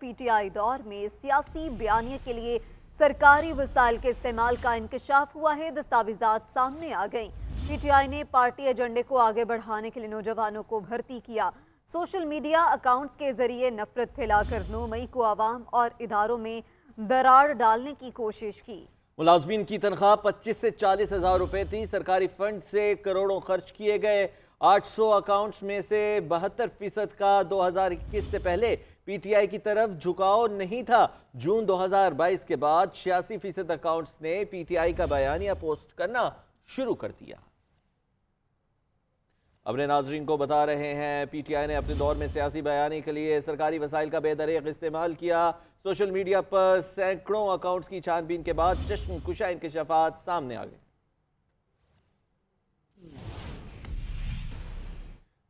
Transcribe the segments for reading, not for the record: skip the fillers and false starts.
P T I دور میں سیاسی بیانیے کے لیے سرکاری وسائل کے استعمال کا انکشاف ہوا ہے۔ دستاویزات سامنے آ گئیں۔ پی ٹی آئی نے پارٹی ایجنڈے کو آگے بڑھانے کے لیے نوجوانوں کو بھرتی کیا۔ سوشل میڈیا اکاؤنٹس کے ذریعے نفرت پھیلا کر 9 مئی کو عوام اور اداروں میں درار ڈالنے کی کوشش کی۔ ملازمین کی تنخواہ 25 سے 40 ہزار روپے تھی۔ سرکاری فنڈ سے کروڑوں خرچ کیے گئے۔ 800 اکاؤنٹس میں سے 72% کا 2021 سے پہلے پی ٹی آئی کی طرف جھکاؤ نہیں تھا۔ جون 2022 کے بعد 86% اکاؤنٹس نے پی ٹی آئی کا بیانیہ پوسٹ کرنا شروع کر دیا۔ اپنے ناظرین کو بتا رہے ہیں، پی ٹی آئی نے اپنے دور میں سیاسی بیانی کے لیے سرکاری وسائل کا بے دریغ استعمال کیا۔ سوشل میڈیا پر سینکڑوں اکاؤنٹس کی چھان بین کے بعد چشم کشا انکشافات سامنے آ گئے۔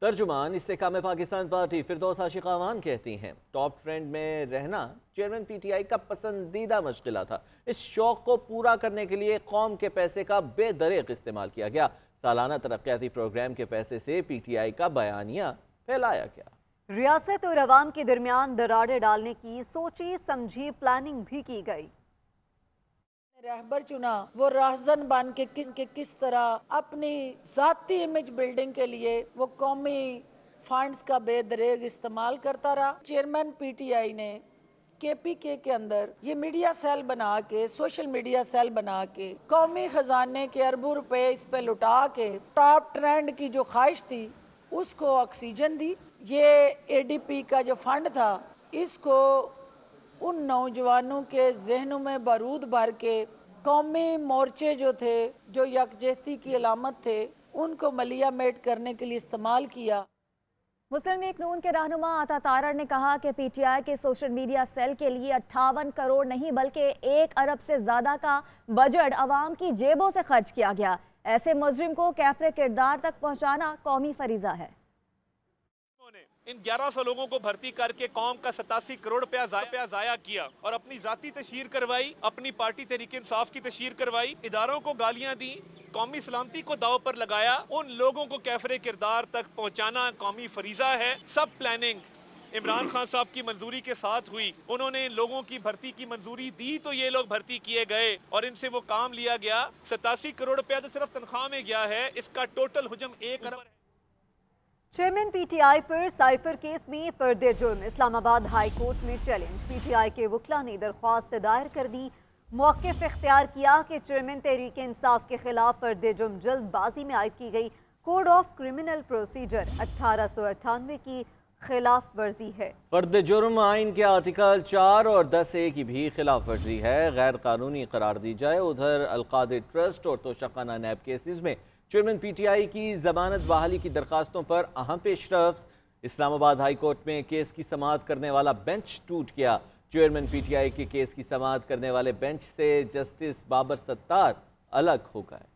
ترجمان استحکام پاکستان پارٹی فردوس عاشق اعوان کہتی ہیں، ٹاپ ٹرینڈ میں رہنا چیئرمین پی ٹی آئی کا پسندیدہ مشغلہ تھا۔ اس شوق کو پورا کرنے کے لیے قوم کے پیسے کا بے دریغ استعمال کیا گیا۔ سالانہ ترقیاتی پروگرام کے پیسے سے پی ٹی آئی کا بیانیہ پھیلایا گیا۔ ریاست اور عوام کے درمیان دراڑیں ڈالنے کی سوچی سمجھی پلاننگ بھی کی گئی۔ رہبر چنا وہ راہزن بن کے کس طرح اپنی ذاتی امیج بلڈنگ کے لیے وہ قومی فنڈز کا بے دریغ استعمال کرتا رہا۔ چیئرمین پی ٹی آئی نے کے پی کے اندر یہ میڈیا سیل بنا کے، سوشل میڈیا سیل بنا کے قومی خزانے کے اربوں روپے اس پہ لٹا کے ٹاپ ٹرینڈ کی جو خواہش تھی اس کو آکسیجن دی۔ یہ اے ڈی پی کا جو فنڈ تھا اس کو ان نوجوانوں کے ذہنوں میں بارود بھر کے قومی مورچے جو تھے، جو یکجہتی کی علامت تھے، ان کو ملیہ میٹ کرنے کے لیے استعمال کیا۔ مسلم لیگ نون کے رہنما عطا تارڑ نے کہا کہ پی ٹی آئی کے سوشل میڈیا سیل کے لیے 58 کروڑ نہیں بلکہ 1 ارب سے زیادہ کا بجٹ عوام کی جیبوں سے خرچ کیا گیا۔ ایسے مجرم کو کیفر کردار تک پہنچانا قومی فریضہ ہے۔ ان 1100 لوگوں کو بھرتی کر کے قوم کا 87 کروڑ روپیہ ضائع کیا اور اپنی ذاتی تشہیر کروائی، اپنی پارٹی تحریک انصاف کی تشہیر کروائی، اداروں کو گالیاں دی، قومی سلامتی کو داؤ پر لگایا۔ ان لوگوں کو کیفر کردار تک پہنچانا قومی فریضہ ہے۔ سب پلاننگ عمران خان صاحب کی منظوری کے ساتھ ہوئی۔ انہوں نے ان لوگوں کی بھرتی کی منظوری دی تو یہ لوگ بھرتی کیے گئے اور ان سے وہ کام لیا گیا۔ 87 کروڑ روپیہ تو صرف تنخواہ میں گیا ہے، اس کا ٹوٹل حجم 1 ارب ہے۔ Chairman P T I per cipher case میں فرد جرم اسلام آباد ہائی کورٹ میں چیلنج۔ پی ٹی آئی کے وکلاء نے درخواست دائر کر دی، موقف اختیار کیا کہ چیئرمین تحریک انصاف کے خلاف فرد جرم جلد بازی میں عائد کی گئی کوڈ آف کرمنل پروسیجر 1898 کی خلاف ورزی ہے۔ فرد جرم آئین کے آرٹیکل 4 اور 10A کی بھی خلاف ورزی ہے، غیر قانونی قرار دی جائے۔ ادھر القادر ٹرسٹ اور توشخانہ نیب کیسز میں چیئرمین پی ٹی آئی کی ضمانت بحالی کی درخواستوں پر اہم پیش رفت۔ اسلام آباد ہائی کورٹ میں کیس کی سماعت کرنے والا بینچ ٹوٹ گیا۔ چیئرمین پی ٹی آئی کے کیس کی سماعت کرنے والے بینچ سے جسٹس بابر ستار الگ ہو گئے۔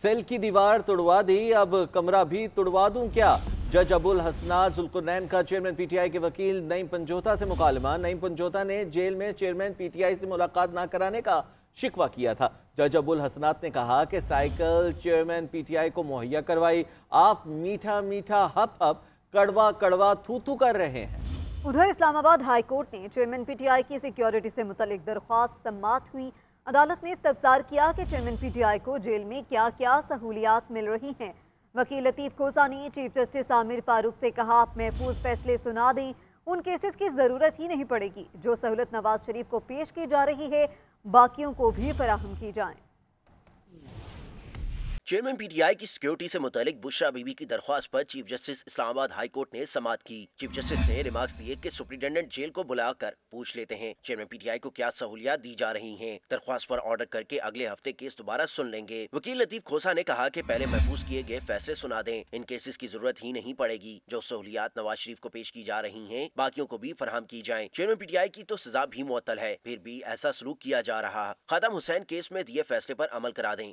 سیل کی دیوار توڑوا دی، اب کمرہ بھی توڑوا دوں کیا؟ جج ابو الحسنات ذوالقرنین کا چیئرمین پی ٹی آئی کے وکیل نعیم پنجوتا سے مکالمہ۔ نعیم پنجوتا نے جیل میں چیئرمین پی ٹی آئی سے ملاقات نہ کرانے کا شکوہ کیا تھا۔ جج ابو الحسنات نے کہا کہ cycle chairman P T I کو مہیا کروائی، آپ میٹھا میٹھا ہپ ہپ کڑوا کڑوا تھو تھو کر رہے ہیں۔ ادھر اسلام آباد ہائی کورٹ نے چیئرمین پی ٹی آئی کی سیکیورٹی سے متعلق درخواست سماعت ہوئی۔ عدالت نے استفسار کیا کہ چیئرمین پی ٹی آئی کو جیل میں کیا کیا سہولیات مل رہی ہیں۔ وکیل لطیف کھوسا نے چیف جسٹس عامر فاروق سے کہا، آپ محفوظ فیصلے سنا دیں، ان کیسز کی ضرورت ہی نہیں پڑے گی جو سہولت نواز شریف کو پیش کی جا رہی ہے، باقیوں کو بھی فراہم کی جائیں۔ چیئرمین پی ٹی آئی کی سیکیورٹی سے متعلق بشرا بی بی کی درخواست پر چیف جسٹس اسلام آباد ہائی کورٹ نے سماعت کی۔ چیف جسٹس نے ریمارکس دیے کہ سپرنٹینڈنٹ جیل کو بلا کر پوچھ لیتے ہیں چیئرمین پی ٹی آئی کو کیا سہولیات دی جا رہی ہیں۔ درخواست پر آرڈر کر کے اگلے ہفتے کیس دوبارہ سن لیں گے۔ وکیل لطیف کھوسا نے کہا کہ پہلے محفوظ کیے گئے فیصلے سنا دیں، ان کیسز کی ضرورت ہی نہیں پڑے گی جو سہولیات نواز شریف کو پیش کی جا رہی ہیں، باقیوں کو بھی فراہم کی جائیں۔ چیئرمین پی ٹی آئی کی تو سزا بھی معطل ہے، پھر بھی ایسا سلوک کیا جا رہا۔ خادم حسین کیس میں دیے فیصلے پر عمل کرا دیں۔